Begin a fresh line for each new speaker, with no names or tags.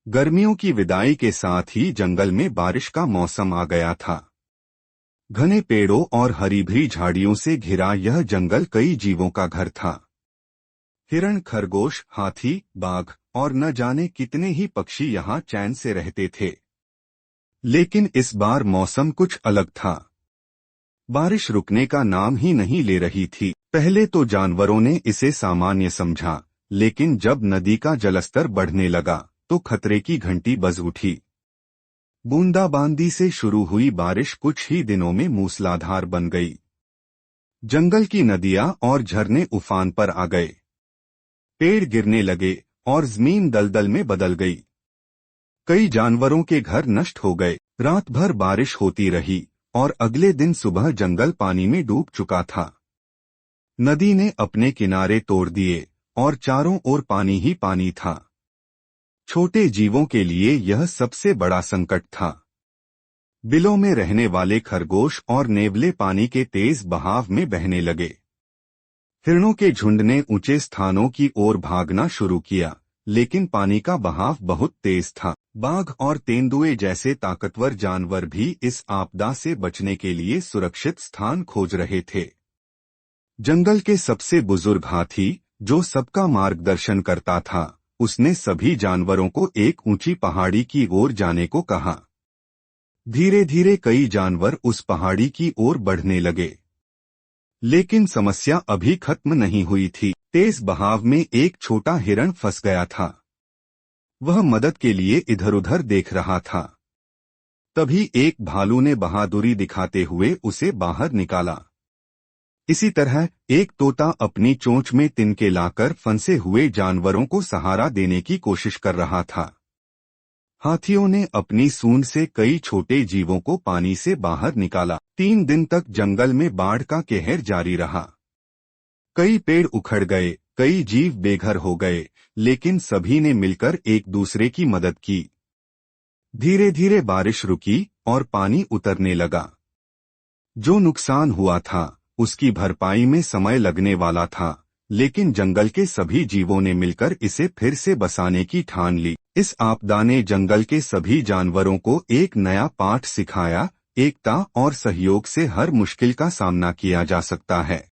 गर्मियों की विदाई के साथ ही जंगल में बारिश का मौसम आ गया था। घने पेड़ों और हरी भरी झाड़ियों से घिरा यह जंगल कई जीवों का घर था। हिरण, खरगोश, हाथी, बाघ और न जाने कितने ही पक्षी यहाँ चैन से रहते थे। लेकिन इस बार मौसम कुछ अलग था। बारिश रुकने का नाम ही नहीं ले रही थी। पहले तो जानवरों ने इसे सामान्य समझा, लेकिन जब नदी का जलस्तर बढ़ने लगा तो खतरे की घंटी बज उठी। बूंदाबांदी से शुरू हुई बारिश कुछ ही दिनों में मूसलाधार बन गई। जंगल की नदियां और झरने उफान पर आ गए। पेड़ गिरने लगे और जमीन दलदल में बदल गई। कई जानवरों के घर नष्ट हो गए। रात भर बारिश होती रही और अगले दिन सुबह जंगल पानी में डूब चुका था। नदी ने अपने किनारे तोड़ दिए और चारों ओर पानी ही पानी था। छोटे जीवों के लिए यह सबसे बड़ा संकट था। बिलों में रहने वाले खरगोश और नेवले पानी के तेज बहाव में बहने लगे। हिरणों के झुंड ने ऊंचे स्थानों की ओर भागना शुरू किया, लेकिन पानी का बहाव बहुत तेज था। बाघ और तेंदुए जैसे ताकतवर जानवर भी इस आपदा से बचने के लिए सुरक्षित स्थान खोज रहे थे। जंगल के सबसे बुजुर्ग हाथी, जो सबका मार्गदर्शन करता था, उसने सभी जानवरों को एक ऊंची पहाड़ी की ओर जाने को कहा। धीरे धीरे कई जानवर उस पहाड़ी की ओर बढ़ने लगे। लेकिन समस्या अभी खत्म नहीं हुई थी। तेज बहाव में एक छोटा हिरण फंस गया था। वह मदद के लिए इधर-उधर देख रहा था। तभी एक भालू ने बहादुरी दिखाते हुए उसे बाहर निकाला। इसी तरह एक तोता अपनी चोंच में तिनके लाकर फंसे हुए जानवरों को सहारा देने की कोशिश कर रहा था। हाथियों ने अपनी सूंड से कई छोटे जीवों को पानी से बाहर निकाला। 3 दिन तक जंगल में बाढ़ का कहर जारी रहा। कई पेड़ उखड़ गए, कई जीव बेघर हो गए, लेकिन सभी ने मिलकर एक दूसरे की मदद की। धीरे धीरे बारिश रुकी और पानी उतरने लगा। जो नुकसान हुआ था उसकी भरपाई में समय लगने वाला था, लेकिन जंगल के सभी जीवों ने मिलकर इसे फिर से बसाने की ठान ली। इस आपदा ने जंगल के सभी जानवरों को एक नया पाठ सिखाया। एकता और सहयोग से हर मुश्किल का सामना किया जा सकता है।